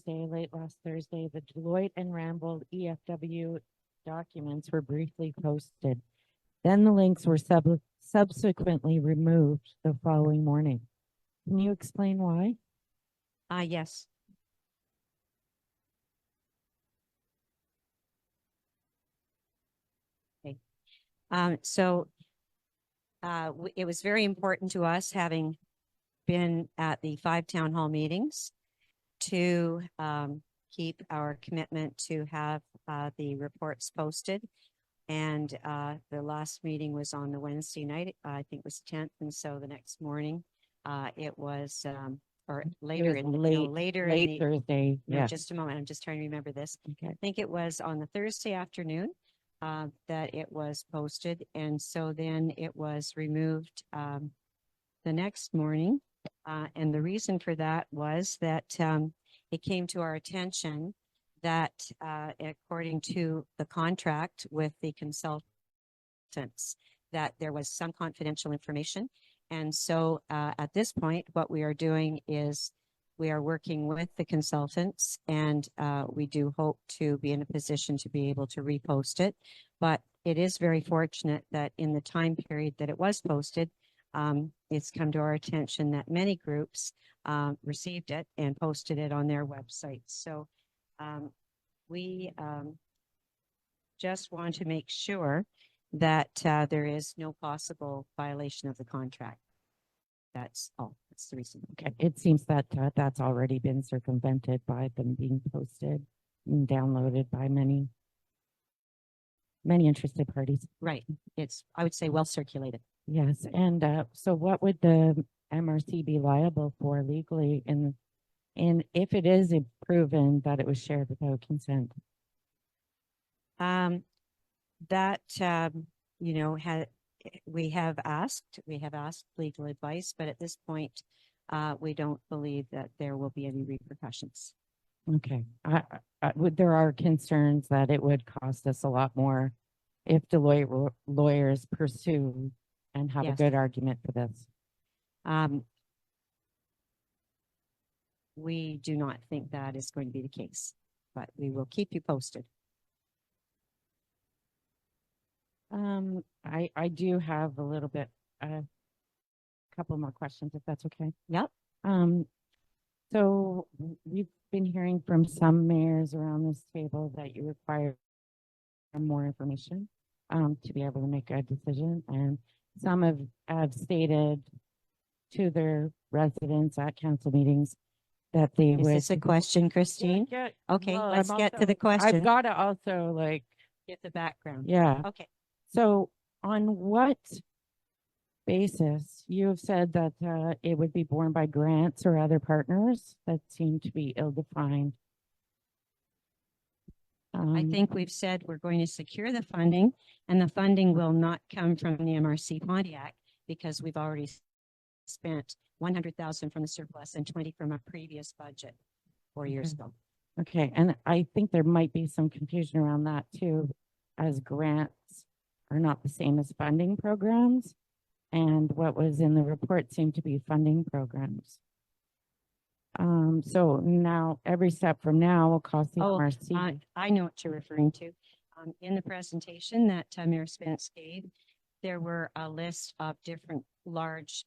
late last Thursday, the Deloitte and Ramble EFW documents were briefly posted. Then the links were subsequently removed the following morning. Can you explain why? Yes. Okay. It was very important to us, having been at the 5 town hall meetings, to keep our commitment to have the reports posted. And the last meeting was on the Wednesday night, I think it was 10th. And so the next morning, it was, or later in late Thursday. No, just a moment. I'm just trying to remember this. Okay. I think it was on the Thursday afternoon that it was posted. And so then it was removed the next morning. And the reason for that was that it came to our attention that according to the contract with the consultants, that there was some confidential information. And so at this point, what we are doing is we are working with the consultants, and we do hope to be in a position to be able to repost it. But it is very fortunate that in the time period that it was posted, it's come to our attention that many groups received it and posted it on their websites. So we just want to make sure that there is no possible violation of the contract. That's all. That's the reason. Okay. It seems that that's already been circumvented by them being posted and downloaded by many interested parties. Right. It's, I would say, well circulated. Yes. And so what would the MRC be liable for legally in if it is proven that it was shared without consent? You know, we have asked legal advice, but at this point, we don't believe that there will be any repercussions. Okay. There are concerns that it would cost us a lot more if Deloitte lawyers pursue and have a good argument for this. We do not think that is going to be the case, but we will keep you posted. I do have a little bit, a couple more questions, if that's okay. Yep. So we've been hearing from some mayors around this table that you require more information to be able to make a decision, and some have stated to their residents at council meetings that they would. Is this a question, Christine? Yeah, okay, well, let's get to the question. I've got to also get the background. Yeah. Okay. So on what basis you have said that it would be borne by grants or other partners that seem to be ill-defined? I think we've said we're going to secure the funding, and the funding will not come from the MRC Pontiac, because we've already spent 100,000 from the surplus and 20 from a previous budget 4 years ago. Okay, and I think there might be some confusion around that too, as grants are not the same as funding programs, and what was in the report seemed to be funding programs. So now every step from now will cost the MRC. I know what you're referring to. In the presentation that Mayor Spence gave, there were a list of different large,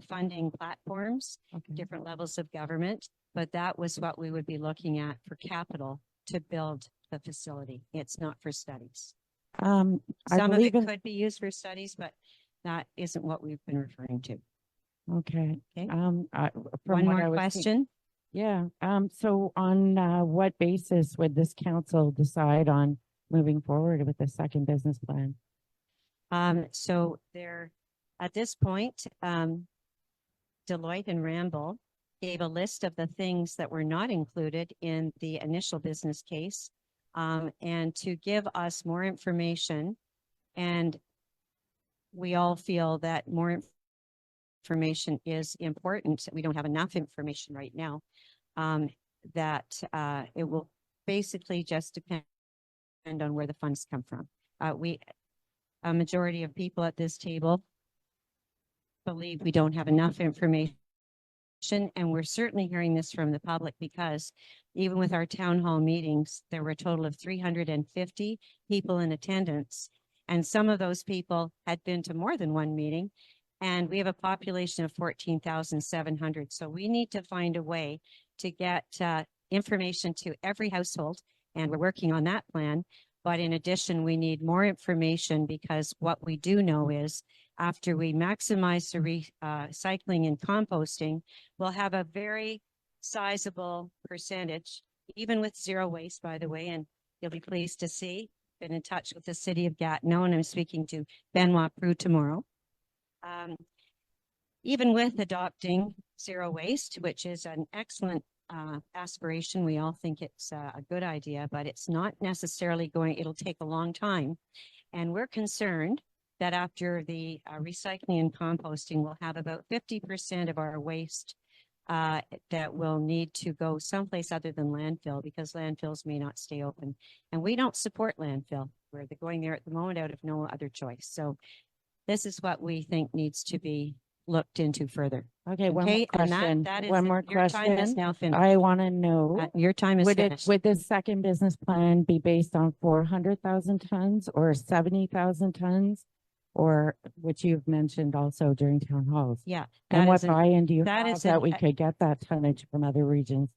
funding platforms, different levels of government, but that was what we would be looking at for capital to build the facility. It's not for studies. Some of it could be used for studies, but that isn't what we've been referring to. Okay. One more question. Yeah. So on what basis would this council decide on moving forward with the second business plan? So there, at this point, Deloitte and Ramble gave a list of the things that were not included in the initial business case, and to give us more information. And we all feel that more information is important. We don't have enough information right now. That it will basically just depend on where the funds come from. A majority of people at this table believe we don't have enough information and we're certainly hearing this from the public because even with our town hall meetings, there were a total of 350 people in attendance. And some of those people had been to more than one meeting. And we have a population of 14,700. So we need to find a way to get information to every household. And we're working on that plan. But in addition, we need more information because what we do know is after we maximize the recycling and composting, we'll have a very sizable percentage, even with zero waste, by the way, and you'll be pleased to see, been in touch with the city of Gatineau, and I'm speaking to Benoit Prue tomorrow. Even with adopting zero waste, which is an excellent aspiration, we all think it's a good idea, but it's not necessarily going, it'll take a long time. And we're concerned that after the recycling and composting, we'll have about 50% of our waste that will need to go someplace other than landfill because landfills may not stay open. And we don't support landfill. We're going there at the moment out of no other choice. So this is what we think needs to be looked into further. Okay, one more Okay, and question. that is One more your time is question. now finished. I want to know, Your time is would finished. this second business plan be based on 400,000 tons or 70,000 tons? Or which you've mentioned also during town halls? Yeah. And what is buy-in do you that have is that an- we could get that tonnage from other regions?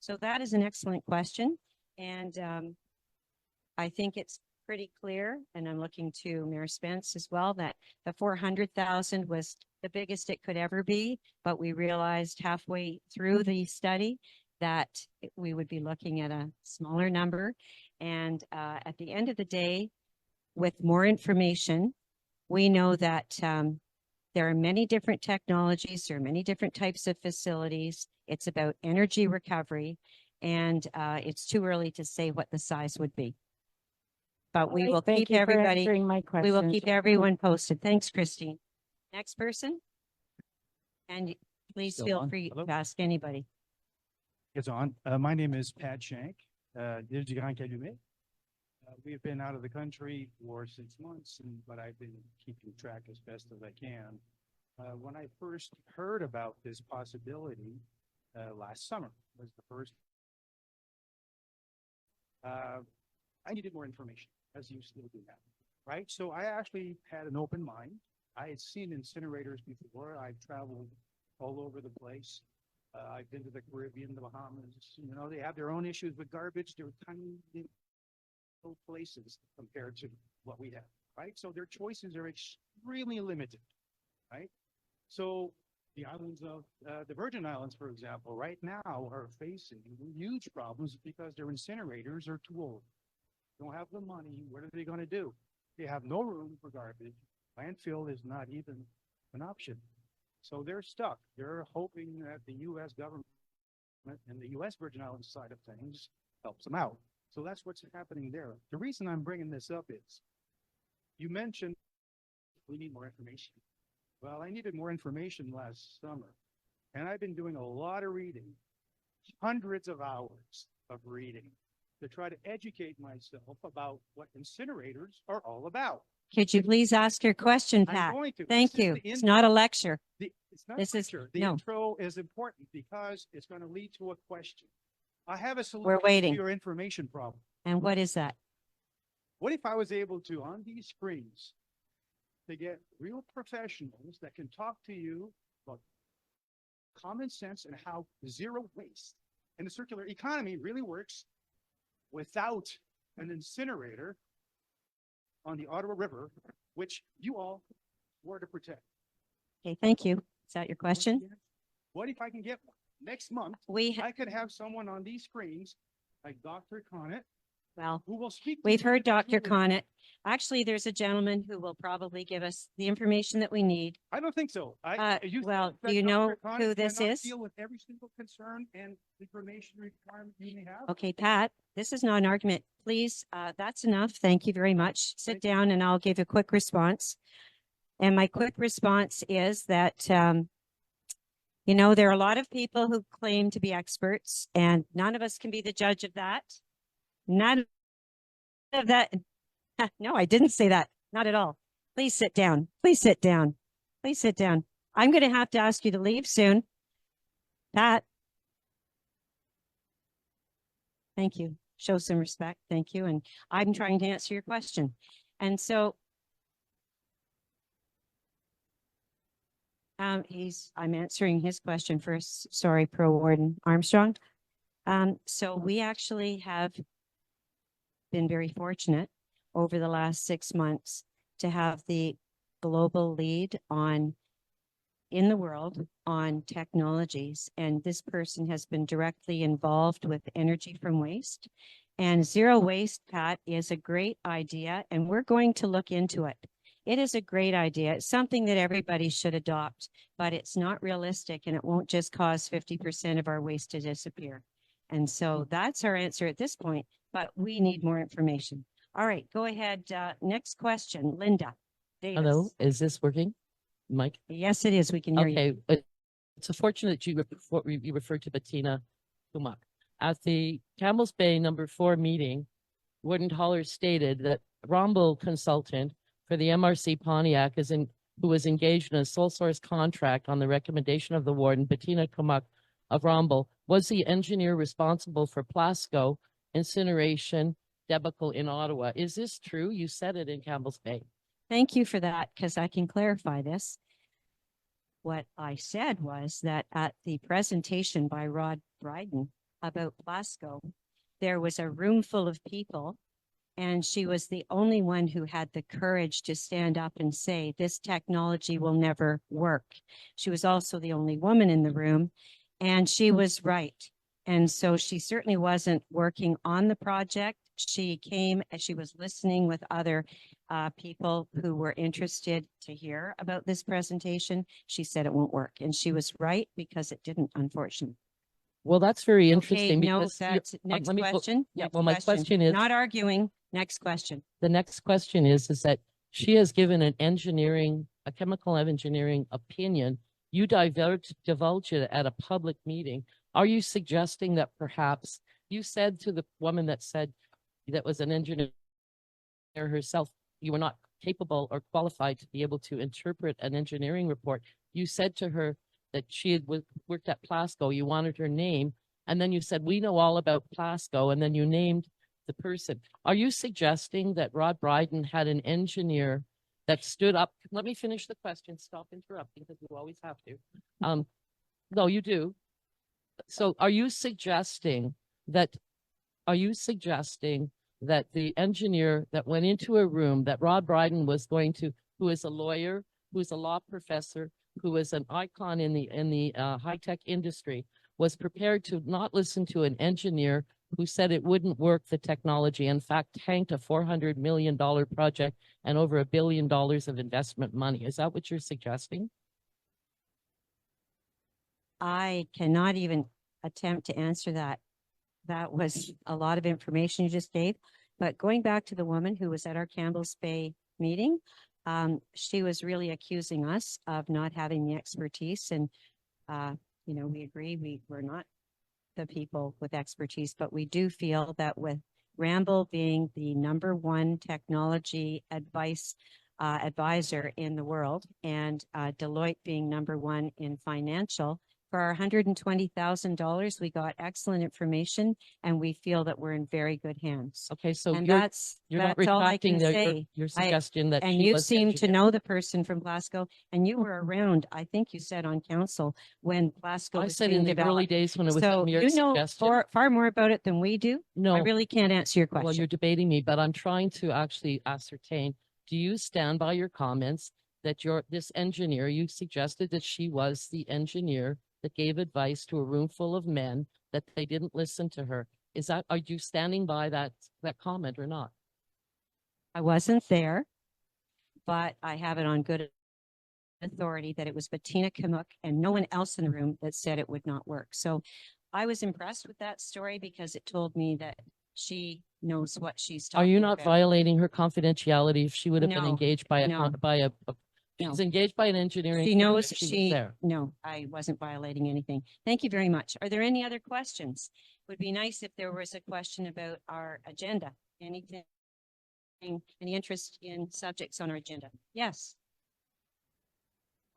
So that is an excellent question. And I think it's pretty clear, and I'm looking to Mayor Spence as well, that the 400,000 was the biggest it could ever be, but we realized halfway through the study that we would be looking at a smaller number. And at the end of the day, with more information, we know that there are many different technologies, there are many different types of facilities. It's about energy recovery, and it's too early to say what the size would be. But we will keep everybody, we will keep everyone posted. Thanks, Christine. Next person. And please Still feel on? free Hello? to ask anybody. It's on. My name is Pat Shank, du Grand Calumet. We've been out of the country for 6 months, but I've been keeping track as best as I can. When I first heard about this possibility last summer was the first. I needed more information, as you still do now, right? So I actually had an open mind. I had seen incinerators before. I've traveled all over the place. I've been to the Caribbean, the Bahamas. You know, they have their own issues with garbage. They're tiny little places compared to what we have, right? So their choices are extremely limited, right? So the islands of the Virgin Islands, for example, right now are facing huge problems because their incinerators are too old. Don't have the money. What are they going to do? They have no room for garbage. Landfill is not even an option. So they're stuck. They're hoping that the U.S. government and the U.S. Virgin Islands side of things helps them out. So that's what's happening there. The reason I'm bringing this up is you mentioned we need more information. Well, I needed more information last summer, and I've been doing a lot of reading, hundreds of hours of reading to try to educate myself about what incinerators are all about. Could you please ask your question, I'm Pat? going to. Thank This is you. the It's intro. not a lecture. It's not This a is- lecture. The no. intro is important because it's going to lead to a question. I have a solution We're waiting. to your information problem. And what is that? What if I was able to, on these screens, to get real professionals that can talk to you about common sense and how zero waste and the circular economy really works without an incinerator on the Ottawa River, which you all were to protect. Okay, thank you. Is that your question? What if I can get one? Next month, I could have someone on these screens like Dr. Connett, Well, who will speak. we've heard Dr. individually. Connett. Actually, there's a gentleman who will probably give us the information that we need. I don't think so. Well, think that do you know Dr. Connett who this cannot is? Deal with every single concern and information requirement you may have. Okay, Pat, this is not an argument. Please, that's enough. Thank you very much. Sit Thank you. down and I'll give a quick response. And my quick response is that, you know, there are a lot of people who claim to be experts and none of us can be the judge of that. None of that. No, I didn't say that. Not at all. Please sit down. Please sit down. Please sit down. I'm going to have to ask you to leave soon. Pat? Thank you. Show some respect. Thank you. And I'm trying to answer your question. And so I'm answering his question first. Sorry, Pro Warden Armstrong. So we actually have been very fortunate over the last 6 months to have the global lead in the world on technologies. And this person has been directly involved with energy from waste. And zero waste, Pat, is a great idea, and we're going to look into it. It is a great idea. It's something that everybody should adopt, but it's not realistic, and it won't just cause 50% of our waste to disappear. And so that's our answer at this point, but we need more information. All right, go ahead. Next question, Linda Davis. Hello, is this working, Mike? Yes, it is. We can hear you. Okay, it's unfortunate you referred to Bettina Kumak. At the Campbell's Bay #4 meeting, Warden Holler stated that Romble consultant for the MRC Pontiac who was engaged in a sole source contract on the recommendation of the warden, Bettina Kumak of Romble, was the engineer responsible for Plasco incineration debacle in Ottawa. Is this true? You said it in Campbell's Bay. Thank you for that, because I can clarify this. What I said was that at the presentation by Rod Bryden about Plasco, there was a room full of people, and she was the only one who had the courage to stand up and say, this technology will never work. She was also the only woman in the room, and she was right. And so she certainly wasn't working on the project. She came as she was listening with other people who were interested to hear about this presentation. She said it won't work, and she was right, because it didn't, unfortunately. Well, that's very Okay, interesting no, because that's next let me go- question. yeah, Next well, my question is, not arguing. Next question. the next question is that she has given a chemical engineering opinion. You divulge it at a public meeting. Are you suggesting that perhaps you said to the woman that was an engineer herself, you were not capable or qualified to be able to interpret an engineering report? You said to her that she had worked at Plasco, you wanted her name, and then you said, we know all about Plasco, and then you named the person. Are you suggesting that Rod Bryden had an engineer that stood up? Let me finish the question. Stop interrupting, because you always have to. No, you do. So are you suggesting that the engineer that went into a room that Rod Bryden was who is a lawyer, who is a law professor, who is an icon in the high-tech industry, was prepared to not listen to an engineer who said it wouldn't work, the technology, in fact, tanked a $400 million project and over $1 billion of investment money? Is that what you're suggesting? I cannot even attempt to answer that. That was a lot of information you just gave. But going back to the woman who was at our Campbell's Bay meeting, she was really accusing us of not having the expertise. And, we agree we're not the people with expertise, but we do feel that with Ramble being the #1 technology advisor in the world, and Deloitte being #1 in financial, for our $120,000, we got excellent information, and we feel that we're in very good hands. Okay, so And you're that's not all I retracting can say. your suggestion that And she you was seem to engineer. know the person from Plasco, and you were around, I think you said on council, when Plasco I was said being in the early developed. days when it was So a mere you know suggestion. far more about it than we do. I No, really can't answer your well, question. you're debating me, but I'm trying to actually ascertain, do you stand by your comments that this engineer, you suggested that she was the engineer that gave advice to a room full of men, that they didn't listen to her? Are you standing by that comment or not? I wasn't there, but I have it on good authority that it was Bettina Kamuk and no one else in the room that said it would not work. So I was impressed with that story, because it told me that she knows what she's talking about. Are you not violating her confidentiality if she would have been No, engaged by no. she's engaged by an engineering She firm knows if she was there? no, I wasn't violating anything. Thank you very much. Are there any other questions? Would be nice if there was a question about our agenda. Anything, any interest in subjects on our agenda? Yes.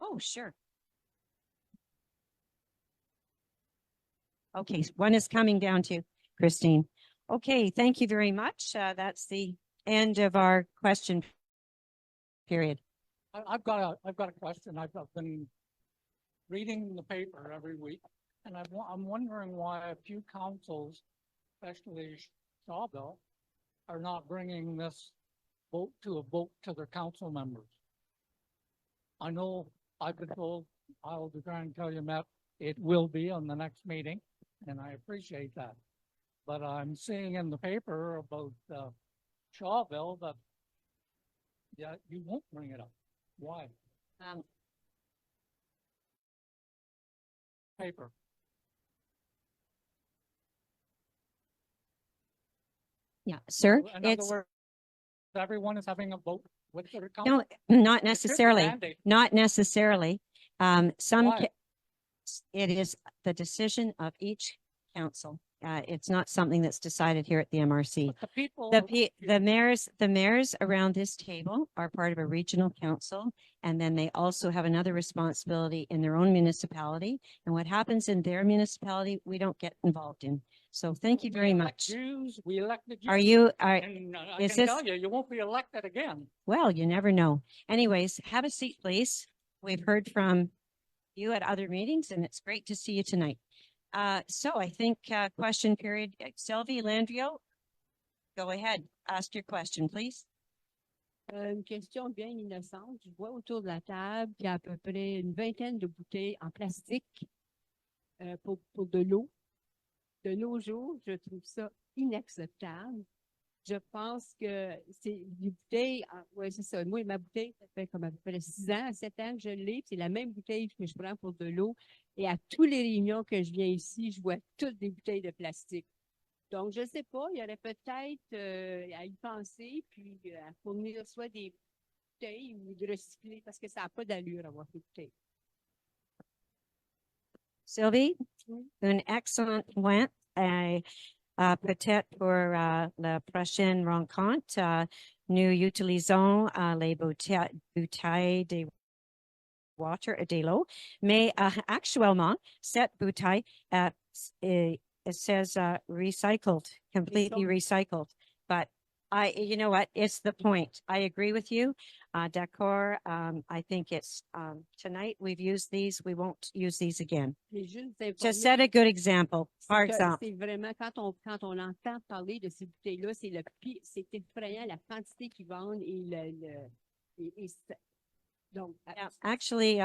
Oh, sure. Okay, one is coming down to Christine. Okay, thank you very much. That's the end of our question period. I've got a question. I've been reading the paper every week, and I'm wondering why a few councils, especially Shawville, are not bringing this vote to their council members. I know I've been told I'll be trying to tell you, Matt, it will be on the next meeting, and I appreciate that. But I'm seeing in the paper about Shawville that you won't bring it up. Why? Paper. Yeah, sir, In other it's, words, everyone is having a vote with their council. no, not It should be necessarily, mandated. not necessarily. Some, Why? it is the decision of each council. It's not something that's decided here at the MRC. But the people. The mayors around this table are part of a regional council, and then they also have another responsibility in their own municipality. And what happens in their municipality, we don't get involved in. So thank you we very elect much. Jews, we elected you. Are you, And I is can this- tell you, you won't be elected again. well, you never know. Anyways, have a seat, please. We've heard from you at other meetings, and it's great to see you tonight. So I think, question period, Sylvie Landrio, go ahead, ask your question, please. Une question bien innocente. Je vois autour de la table qu'il y a à peu près une vingtaine de bouteilles en plastique pour de l'eau. De nos jours, je trouve ça inacceptable. Je pense que c'est des bouteilles, ouais, c'est ça. Moi, ma bouteille, ça fait comme à peu près 6 ans, 7 ans que je l'ai. C'est la même bouteille que je prends pour de l'eau. Et à tous les réunions que je viens ici, je vois toutes des bouteilles de plastique. Donc, je ne sais pas, il y aurait peut-être à y penser, puis à fournir soit des bouteilles ou de recycler, parce que ça n'a pas d'allure avoir des bouteilles. Sylvie, un excellent point. Peut-être pour la prochaine rencontre, nous utilisons les bouteilles de water de l'eau, mais actuellement, cette bouteille, it says recycled, completely recycled. But you know what? It's the point. I agree with you. D'accord. I think it's tonight we've used these. We won't use these again. Mais juste To set a good example, par que exemple. c'est vraiment, quand on entend parler de ces bouteilles-là, c'est effrayant la quantité qu'ils vendent donc, Actually,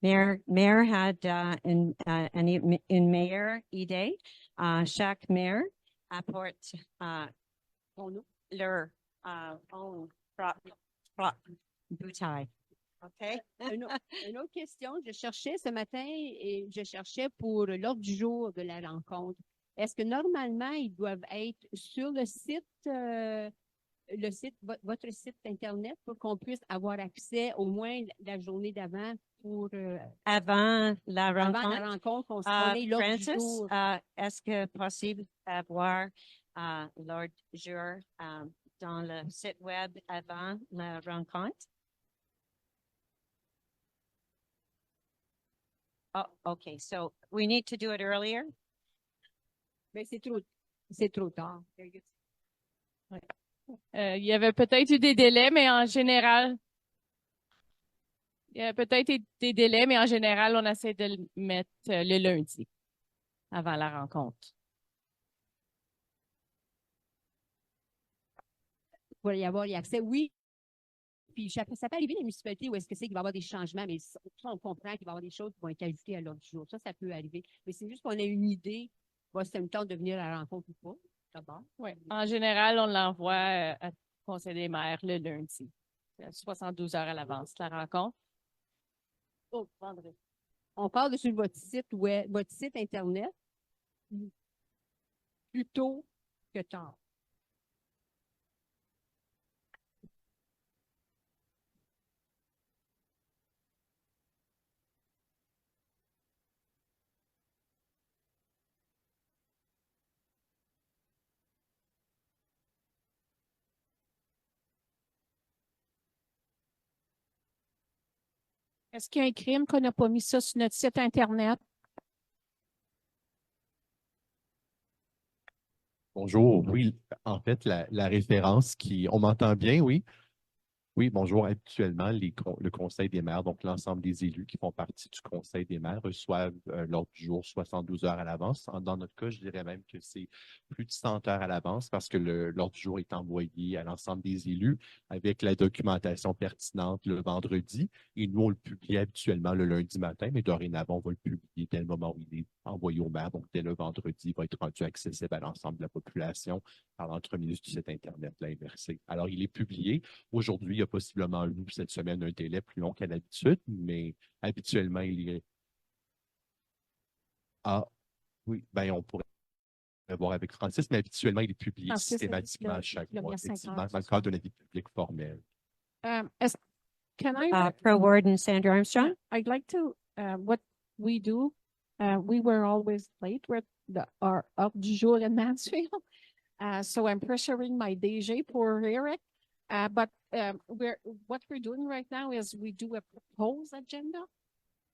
Mayor had une meilleure idée. Chaque maire apporte leur own propre bouteille. OK? Une autre question, je cherchais ce matin et je cherchais pour l'ordre du jour de la rencontre. Est-ce que normalement, ils doivent être sur le site, votre site Internet pour qu'on puisse avoir accès au moins la journée d'avant pour Avant la avant rencontre, la rencontre, qu'on ait l'ordre du Francis, jour. est-ce que possible d'avoir l'ordre du jour dans le site web avant la rencontre? Oh, okay. So we need to do it earlier. Mais c'est trop tard. Il y avait peut-être eu des délais, mais en général, il y a peut-être eu des délais, mais en général, on essaie de le mettre le lundi avant la rencontre. Pour y avoir accès, oui. Puis ça peut arriver dans les municipalités où est-ce que c'est qu'il va y avoir des changements, mais ça, on comprend qu'il va y avoir des choses qui vont être ajoutées à l'ordre du jour. Ça peut arriver. Mais c'est juste qu'on ait une idée. Bon, c'est une temps de venir à la rencontre ou pas, d'abord. Oui. En général, on l'envoie à conseil des maires le lundi. 72 heures à l'avance, la rencontre. Oh, vendredi. On parle sur votre site web, votre site Internet, plus tôt que tard. Est-ce qu'il y a un crime qu'on n'a pas mis ça sur notre site Internet? Bonjour, oui, en fait, la référence on m'entend bien, oui? Oui, bonjour. Habituellement, le Conseil des maires, donc l'ensemble des élus qui font partie du Conseil des maires, reçoivent l'ordre du jour 72 heures à l'avance. Dans notre cas, je dirais même que c'est plus de 100 heures à l'avance parce que l'ordre du jour est envoyé à l'ensemble des élus avec la documentation pertinente le vendredi. Et nous, on le publie habituellement le lundi matin, mais dorénavant, on va le publier dès le moment où il est envoyé au maire. Donc, dès le vendredi, il va être rendu accessible à l'ensemble de la population par l'entremise du site Internet de la MRC. Alors, il est publié. Aujourd'hui, il y a possiblement eu cette semaine un délai plus long qu'à l'habitude, mais habituellement, il est. Ah, oui, ben on pourrait voir avec Francis, mais habituellement, il est publié Francis, systématiquement chaque il a mois, bien 5 heures effectivement, ce dans le cadre d'un avis public formel. Can I? Pro Warden Sandra Armstrong? I'd like to, what we do, we were always late with our ordre du jour in Mansfield. So I'm pressuring my DG, poor Eric. But what we're doing right now is we do a proposed agenda.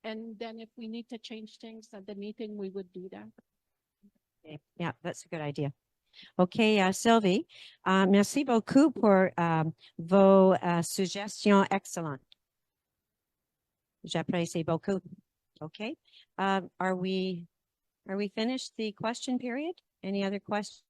And then if we need to change things at the meeting, we would do that. Okay, yeah, that's a good idea. OK, Sylvie, merci beaucoup pour vos suggestions excellentes. J'apprécie beaucoup. OK. Are we finished the question period? Any other questions?